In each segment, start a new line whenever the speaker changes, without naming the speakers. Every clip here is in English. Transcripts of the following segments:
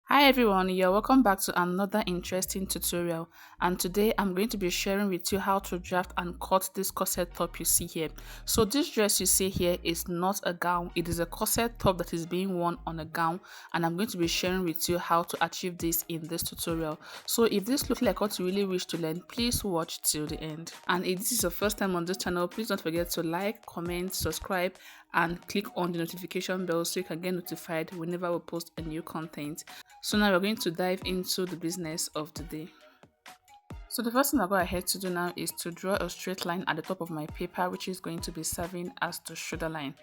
Hi everyone, you're welcome back to another interesting tutorial, and today I'm going to be sharing with you how to draft and cut this corset top you see here. So this dress you see here is not a gown, it is a corset top that is being worn on a gown, and I'm going to be sharing with you how to achieve this in this tutorial. So if this looks like what you really wish to learn, please watch till the end. And if this is your first time on this channel, please don't forget to like, comment, subscribe and click on the notification bell so you can get notified whenever we post a new content. So now we're going to dive into the business of the day. So the first thing I'll go ahead to do now is to draw a straight line at the top of my paper, which is going to be serving as the shoulder line.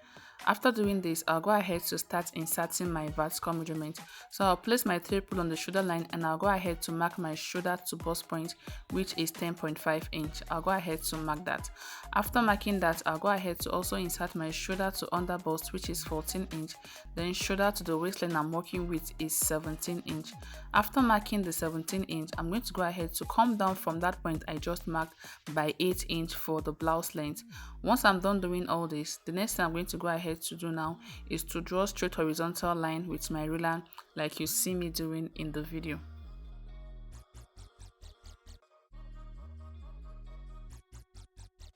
After doing this, I'll go ahead to start inserting my vertical measurement. So I'll place my thread pull on the shoulder line and I'll go ahead to mark my shoulder to bust point, which is 10.5 inch. I'll go ahead to mark that. After marking that, I'll go ahead to also insert my shoulder to under bust, which is 14 inch. Then shoulder to the waistline I'm working with is 17 inch. After marking the 17 inch, I'm going to go ahead to come down from that point I just marked by 8 inch for the blouse length. Once I'm done doing all this, the next thing I'm going to go ahead to do now is to draw straight horizontal line with my ruler like you see me doing in the video.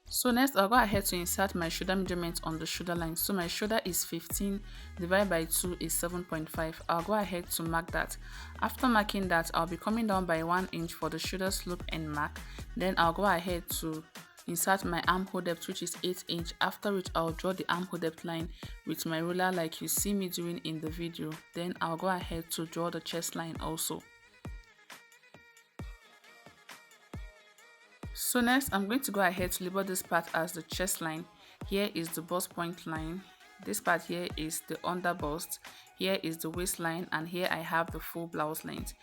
So next I'll go ahead to insert my shoulder measurement on the shoulder line. So my shoulder is 15 divided by 2 is 7.5. I'll go ahead to mark that. After marking that, I'll be coming down by 1 inch for the shoulder slope and mark. Then I'll go ahead to insert my armhole depth, which is 8 inch, after which I'll draw the armhole depth line with my ruler like you see me doing in the video. Then I'll go ahead to draw the chest line also. So next I'm going to go ahead to label this part as the chest line. Here is the bust point line. This part here is the under bust. Here is the waistline, and here I have the full blouse length.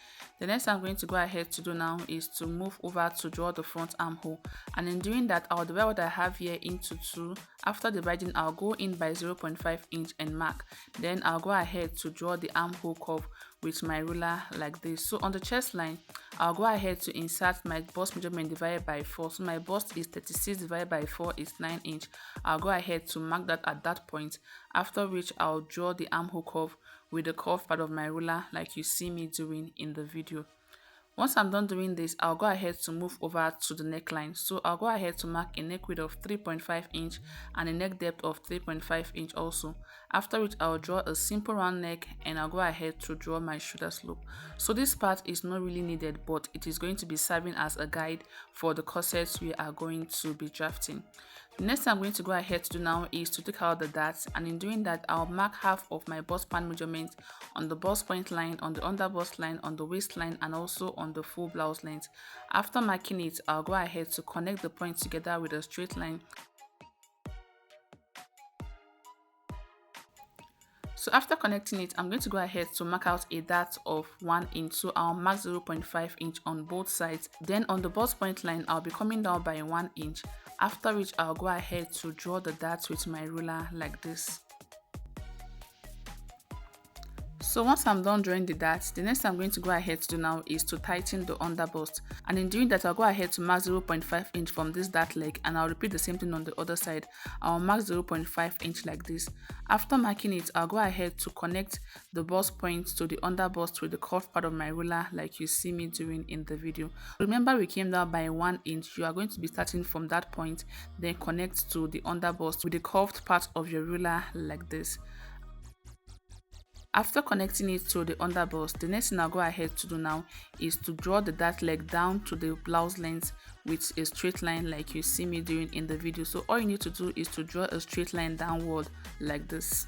The next I'm going to go ahead to do now is to move over to draw the front armhole, and in doing that I'll divide what I have here into two. After dividing, I'll go in by 0.5 inch and mark. Then I'll go ahead to draw the armhole curve with my ruler like this. So on the chest line, I'll go ahead to insert my bust measurement divided by 4. So my bust is 36 divided by 4 is 9 inch. I'll go ahead to mark that at that point, after which I'll draw the armhole curve with the curved part of my ruler like you see me doing in the video. Once I'm done doing this, I'll go ahead to move over to the neckline. So I'll go ahead to mark a neck width of 3.5 inch and a neck depth of 3.5 inch also. After which I'll draw a simple round neck and I'll go ahead to draw my shoulder slope. So this part is not really needed, but it is going to be serving as a guide for the corsets we are going to be drafting. The next thing I'm going to go ahead to do now is to take out the darts, and in doing that I'll mark half of my bust pan measurement on the bust point line, on the under bust line, on the waistline, and also on the full blouse length. After marking it, I'll go ahead to connect the points together with a straight line. So after connecting it, I'm going to go ahead to mark out a dart of 1 inch. So I'll mark 0.5 inch on both sides. Then on the bust point line, I'll be coming down by 1 inch. After which I'll go ahead to draw the darts with my ruler like this. So once I'm done drawing the darts, the next thing I'm going to go ahead to do now is to tighten the under bust. And in doing that, I'll go ahead to mark 0.5 inch from this dart leg, and I'll repeat the same thing on the other side. I'll mark 0.5 inch like this. After marking it, I'll go ahead to connect the bust point to the under bust with the curved part of my ruler like you see me doing in the video. Remember, we came down by 1 inch. You are going to be starting from that point, then connect to the under bust with the curved part of your ruler like this. After connecting it to the under bust, the next thing I'll go ahead to do now is to draw the dart leg down to the blouse length with a straight line like you see me doing in the video. So all you need to do is to draw a straight line downward like this.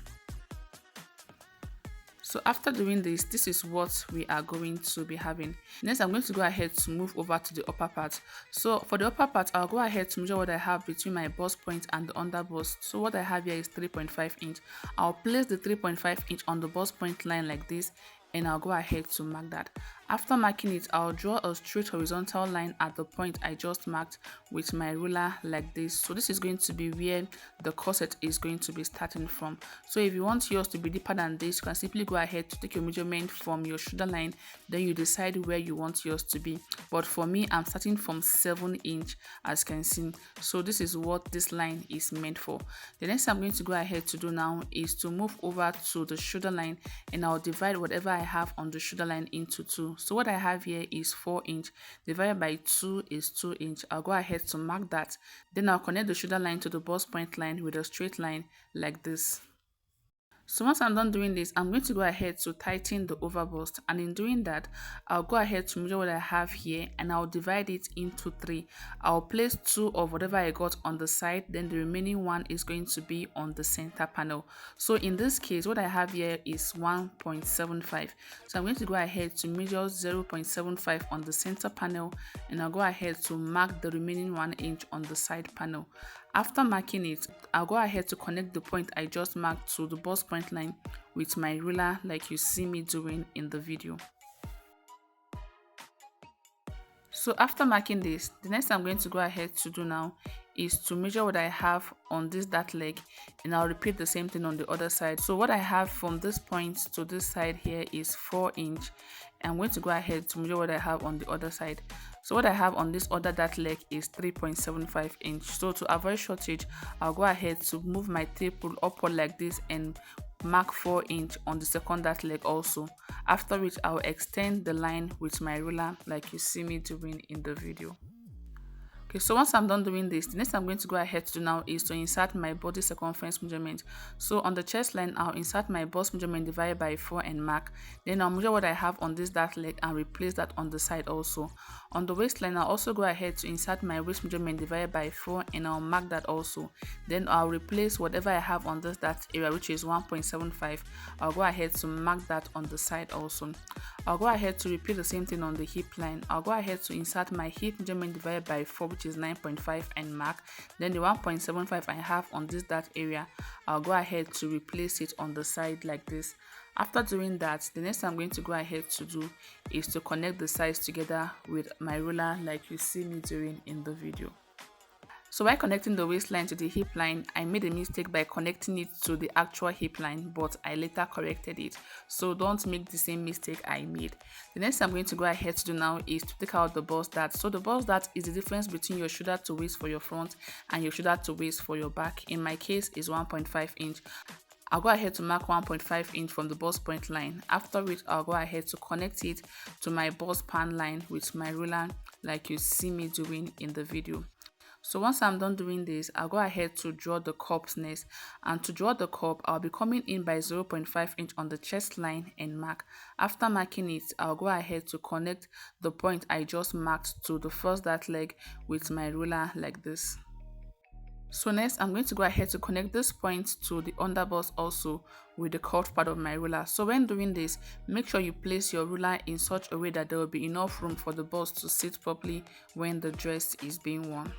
So after doing this, this is what we are going to be having. Next, I'm going to go ahead to move over to the upper part. So for the upper part, I'll go ahead to measure what I have between my bust point and the under bust. So what I have here is 3.5 inch. I'll place the 3.5 inch on the bust point line like this, and I'll go ahead to mark that. After marking it, I'll draw a straight horizontal line at the point I just marked with my ruler like this. So this is going to be where the corset is going to be starting from. So if you want yours to be deeper than this, you can simply go ahead to take your measurement from your shoulder line, then you decide where you want yours to be. But for me, I'm starting from 7 inch as you can see. So this is what this line is meant for. The next thing I'm going to go ahead to do now is to move over to the shoulder line, and I'll divide whatever I have on the shoulder line into two. So what I have here is 4 inch divided by 2 is 2 inch. I'll go ahead to mark that. Then I'll connect the shoulder line to the bust point line with a straight line like this. So once I'm done doing this, I'm going to go ahead to tighten the over bust, and in doing that, I'll go ahead to measure what I have here and I'll divide it into 3. I'll place 2 of whatever I got on the side, then the remaining one is going to be on the center panel. So in this case, what I have here is 1.75. So I'm going to go ahead to measure 0.75 on the center panel, and I'll go ahead to mark the remaining 1 inch on the side panel. After marking it, I'll go ahead to connect the point I just marked to the bust point line with my ruler like you see me doing in the video. So after marking this, the next I'm going to go ahead to do now is to measure what I have on this dart leg, and I'll repeat the same thing on the other side. So what I have from this point to this side here is 4 inch. I'm going to go ahead to measure what I have on the other side. So what I have on this other dart leg is 3.75 inch. So to avoid shortage, I'll go ahead to move my tape rule upward like this and mark 4 inch on the second dart leg also. After which I'll extend the line with my ruler like you see me doing in the video. Okay, so once I'm done doing this, the next I'm going to go ahead to do now is to insert my body circumference measurement. So on the chest line, I'll insert my bust measurement divided by 4 and mark. Then I'll measure what I have on this dart leg and replace that on the side also. On the waistline, I'll also go ahead to insert my waist measurement divided by 4 and I'll mark that also. Then I'll replace whatever I have on this dart area, which is 1.75. I'll go ahead to mark that on the side also. I'll go ahead to repeat the same thing on the hip line. I'll go ahead to insert my hip measurement divided by 4, which is 9.5 and mark. Then the 1.75 I have on this dart area, I'll go ahead to replace it on the side like this. After doing that, the next I'm going to go ahead to do is to connect the sides together with my ruler like you see me doing in the video. So while connecting the waistline to the hip line, I made a mistake by connecting it to the actual hip line, but I later corrected it. So don't make the same mistake I made. The next I'm going to go ahead to do now is to take out the bust dart. So the bust dart is the difference between your shoulder to waist for your front and your shoulder to waist for your back. In my case is 1.5 inch. I'll go ahead to mark 1.5 inch from the bust point line, after which I'll go ahead to connect it to my bust pan line with my ruler like you see me doing in the video. So once I'm done doing this, I'll go ahead to draw the cup's nest, and to draw the cup, I'll be coming in by 0.5 inch on the chest line and mark. After marking it, I'll go ahead to connect the point I just marked to the first dart leg with my ruler like this. So next, I'm going to go ahead to connect this point to the underbust also with the curved part of my ruler. So when doing this, make sure you place your ruler in such a way that there will be enough room for the bust to sit properly when the dress is being worn.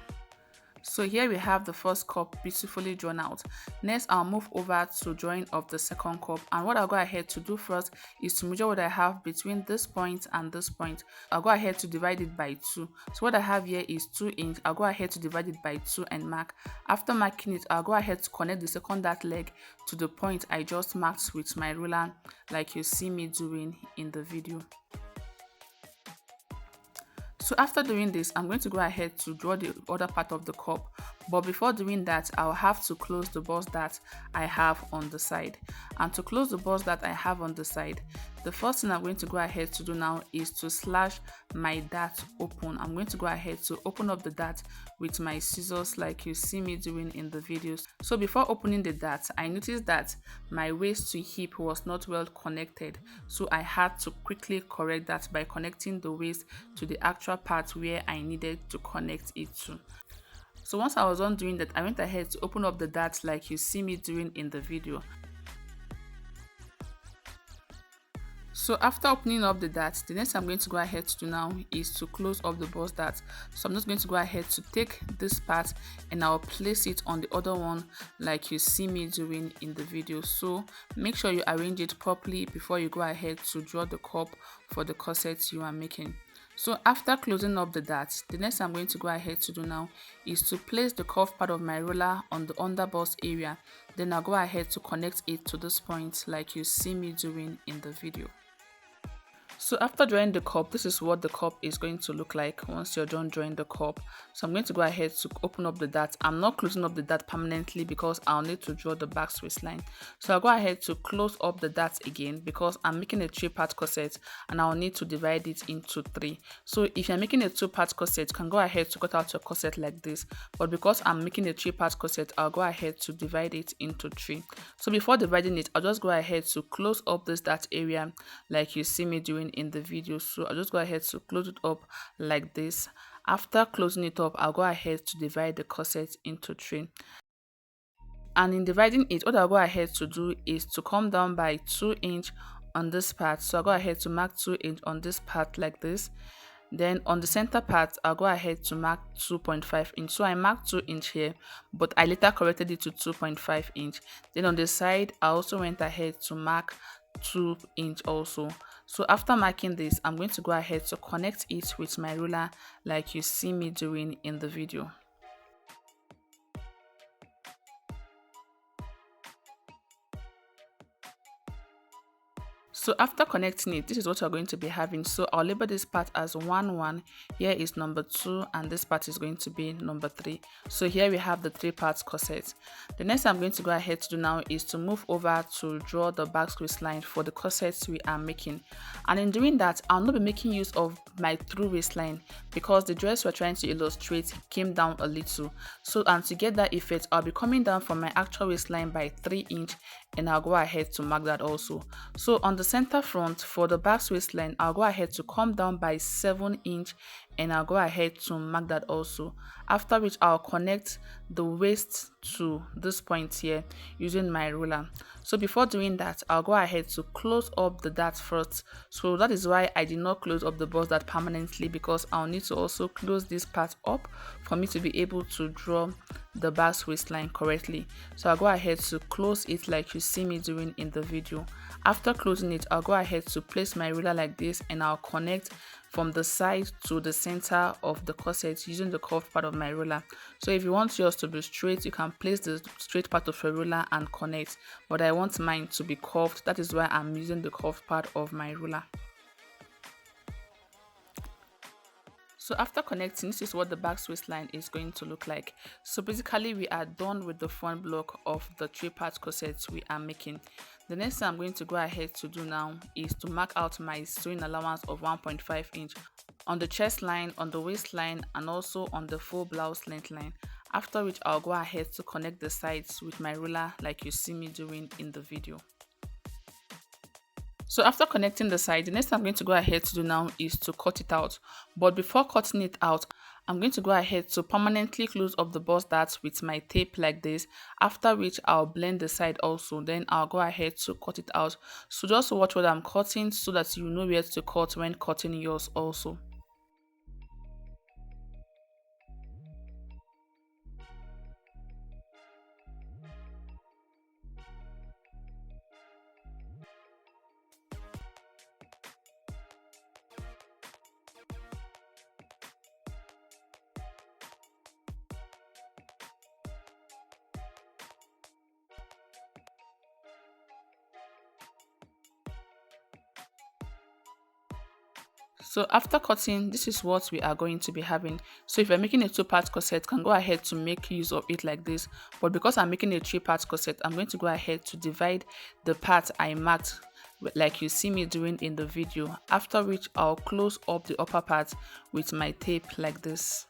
So here we have the first cup beautifully drawn out. Next, I'll move over to drawing of the second cup, and what I'll go ahead to do first is to measure what I have between this point and this point. I'll go ahead to divide it by 2. So what I have here is 2 inch. I'll go ahead to divide it by 2 and mark. After marking it, I'll go ahead to connect the second dart leg to the point I just marked with my ruler like you see me doing in the video. So after doing this, I'm going to go ahead to draw the other part of the cup. But before doing that, I'll have to close the bust that I have on the side. And to close the bust that I have on the side, the first thing I'm going to go ahead to do now is to slash my dart open. I'm going to go ahead to open up the dart with my scissors like you see me doing in the videos. So before opening the dart, I noticed that my waist to hip was not well connected. So I had to quickly correct that by connecting the waist to the actual part where I needed to connect it to. So once I was done doing that, I went ahead to open up the dart like you see me doing in the video. So after opening up the dart, the next I'm going to go ahead to do now is to close up the bust dart. So I'm just going to go ahead to take this part and I'll place it on the other one like you see me doing in the video. So make sure you arrange it properly before you go ahead to draw the cup for the corset you are making. So after closing up the dart, the next I'm going to go ahead to do now is to place the curved part of my ruler on the underbust area. Then I'll go ahead to connect it to this point like you see me doing in the video. So after drawing the cup, this is what the cup is going to look like once you're done drawing the cup. So I'm going to go ahead to open up the dart. I'm not closing up the dart permanently because I'll need to draw the back waistline. So I'll go ahead to close up the dart again because I'm making a 3-part corset and I'll need to divide it into 3. So if you're making a 2-part corset, you can go ahead to cut out your corset like this. But because I'm making a 3-part corset, I'll go ahead to divide it into 3. So before dividing it, I'll just go ahead to close up this dart area like you see me doing in the video. So I'll just go ahead to close it up like this. After closing it up, I'll go ahead to divide the corset into 3. And in dividing it, what I'll go ahead to do is to come down by 2 inch on this part. So I'll go ahead to mark 2 inch on this part like this. Then on the center part, I'll go ahead to mark 2.5 inch. So I marked 2 inch here, but I later corrected it to 2.5 inch. Then on the side, I also went ahead to mark 2 inch also. So after marking this, I'm going to go ahead to connect it with my ruler like you see me doing in the video. So after connecting it, this is what you're going to be having. So I'll label this part as 1 1, here is number 2, and this part is going to be number 3. So here we have the 3 parts corset. The next I'm going to go ahead to do now is to move over to draw the back waistline for the corsets we are making. And in doing that, I'll not be making use of my through waistline because the dress we're trying to illustrate came down a little. So and to get that effect, I'll be coming down from my actual waistline by 3 inch, and I'll go ahead to mark that also. So on the center front for the back waistline, I'll go ahead to come down by 7 inch, and I'll go ahead to mark that also. After which I'll connect the waist to this point here using my ruler. So before doing that, I'll go ahead to close up the dart first. So that is why I did not close up the bust dart permanently, because I'll need to also close this part up for me to be able to draw the back waistline correctly. So I'll go ahead to close it like you see me doing in the video. After closing it, I'll go ahead to place my ruler like this, and I'll connect from the side to the center of the corset using the curved part of my ruler. So if you want yours to be straight, you can place the straight part of your ruler and connect, but I want mine to be curved. That is why I'm using the curved part of my ruler. So after connecting, this is what the back waistline is going to look like. So basically we are done with the front block of the 3-part corset we are making. The next thing I'm going to go ahead to do now is to mark out my sewing allowance of 1.5 inch on the chest line, on the waistline, and also on the full blouse length line. After which I'll go ahead to connect the sides with my ruler like you see me doing in the video. So after connecting the side, the next thing I'm going to go ahead to do now is to cut it out. But before cutting it out, I'm going to go ahead to permanently close up the bust dart with my tape like this, after which I'll blend the side also. Then I'll go ahead to cut it out. So just watch what I'm cutting so that you know where to cut when cutting yours also. So after cutting, this is what we are going to be having. So if you're making a 2-part corset, you can go ahead to make use of it like this. But because I'm making a 3-part corset, I'm going to go ahead to divide the part I marked like you see me doing in the video. After which I'll close up the upper part with my tape like this.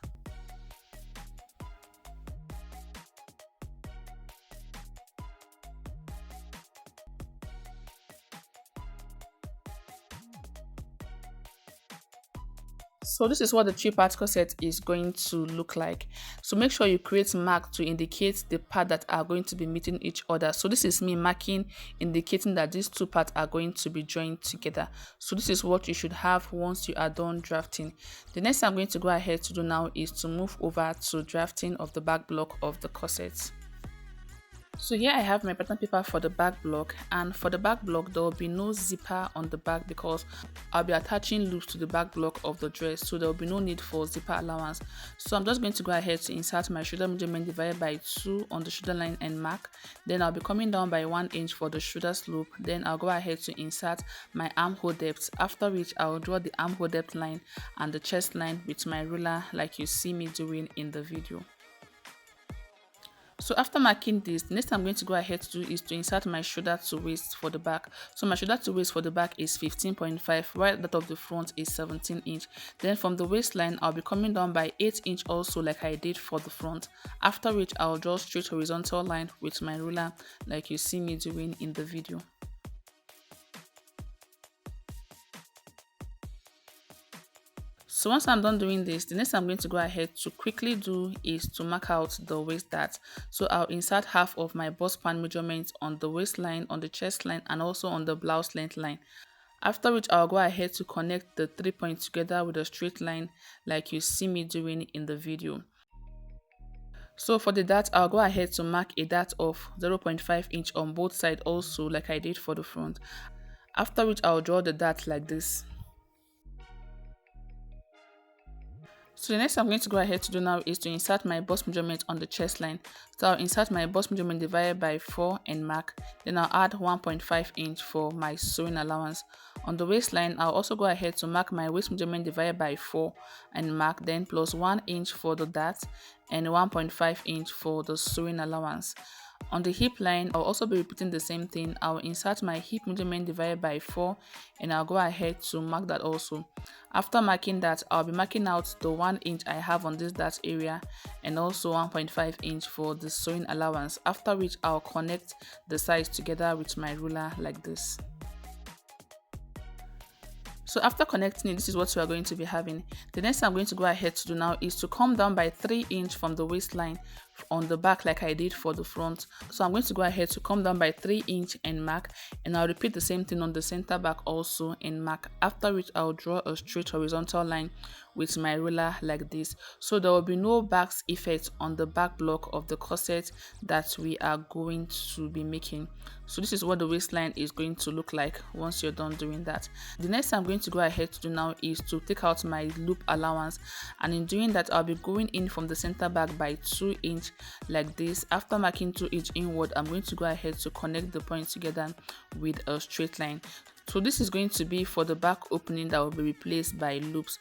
So this is what the 3-part corset is going to look like. So make sure you create mark to indicate the part that are going to be meeting each other. So this is me marking, indicating that these 2 parts are going to be joined together. So this is what you should have once you are done drafting. The next thing I'm going to go ahead to do now is to move over to drafting of the back block of the corset. So here I have my pattern paper for the back block, and for the back block there will be no zipper on the back because I'll be attaching loops to the back block of the dress, so there will be no need for zipper allowance. So I'm just going to go ahead to insert my shoulder measurement divided by 2 on the shoulder line and mark. Then I'll be coming down by 1 inch for the shoulder slope. Then I'll go ahead to insert my armhole depth, after which I'll draw the armhole depth line and the chest line with my ruler like you see me doing in the video. So after marking this, the next thing I'm going to go ahead to do is to insert my shoulder to waist for the back. So my shoulder to waist for the back is 15.5, while that of the front is 17 inch. Then from the waistline, I'll be coming down by 8 inch also like I did for the front. After which I'll draw straight horizontal line with my ruler like you see me doing in the video. So once I'm done doing this, the next I'm going to go ahead to quickly do is to mark out the waist dart. So I'll insert half of my bust span measurement on the waistline, on the chest line, and also on the blouse length line. After which I'll go ahead to connect the 3 points together with a straight line like you see me doing in the video. So for the dart, I'll go ahead to mark a dart of 0.5 inch on both sides also like I did for the front. After which I'll draw the dart like this. So the next I'm going to go ahead to do now is to insert my bust measurement on the chest line. So I'll insert my bust measurement divided by 4 and mark. Then I'll add 1.5 inch for my sewing allowance. On the waistline, I'll also go ahead to mark my waist measurement divided by 4 and mark, then plus 1 inch for the dart and 1.5 inch for the sewing allowance. On the hip line, I'll also be repeating the same thing. I'll insert my hip measurement divided by 4 and I'll go ahead to mark that also. After marking that, I'll be marking out the 1 inch I have on this dart area and also 1.5 inch for the sewing allowance, after which I'll connect the sides together with my ruler like this. So after connecting it, this is what we are going to be having. The next thing I'm going to go ahead to do now is to come down by 3 inch from the waistline on the back like I did for the front. So I'm going to go ahead to come down by 3 inch and mark, and I'll repeat the same thing on the center back also and mark, after which I'll draw a straight horizontal line with my ruler like this. So there will be no backs effect on the back block of the corset that we are going to be making. So this is what the waistline is going to look like once you're done doing that. The next thing I'm going to go ahead to do now is to take out my loop allowance, and in doing that I'll be going in from the center back by 2 inch like this. After marking 2 inch inward, I'm going to go ahead to connect the points together with a straight line. So this is going to be for the back opening that will be replaced by loops.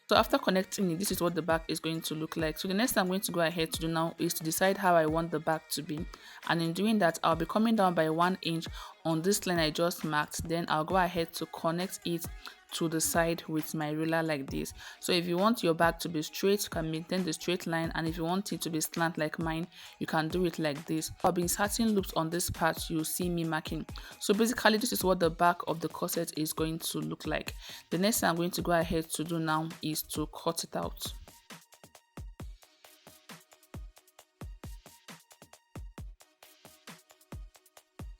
So after connecting it, this is what the back is going to look like. So the next thing I'm going to go ahead to do now is to decide how I want the back to be. And in doing that, I'll be coming down by 1 inch on this line I just marked. Then I'll go ahead to connect it to the side with my ruler like this. So if you want your back to be straight, you can maintain the straight line, and if you want it to be slant like mine, you can do it like this. I'll be inserting loops on this part you'll see me marking. So basically this is what the back of the corset is going to look like. The next thing I'm going to go ahead to do now is to cut it out.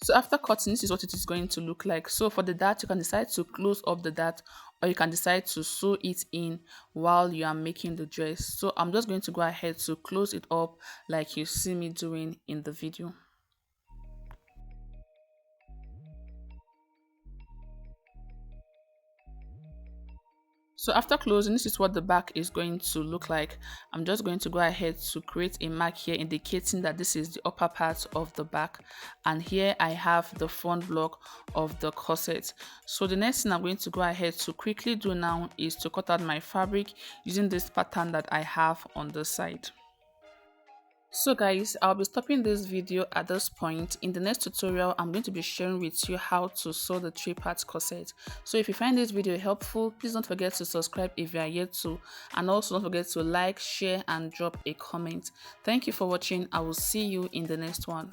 So after cutting, this is what it is going to look like. So for the dart, you can decide to close up the dart, or you can decide to sew it in while you are making the dress. So I'm just going to go ahead to close it up like you see me doing in the video. So after closing, this is what the back is going to look like. I'm just going to go ahead to create a mark here indicating that this is the upper part of the back, and here I have the front block of the corset. So the next thing I'm going to go ahead to quickly do now is to cut out my fabric using this pattern that I have on the side. So guys, I'll be stopping this video at this point. In the next tutorial, I'm going to be sharing with you how to sew the 3-part corset. So if you find this video helpful, please don't forget to subscribe if you are yet to, and also don't forget to like, share and drop a comment. Thank you for watching. I will see you in the next one.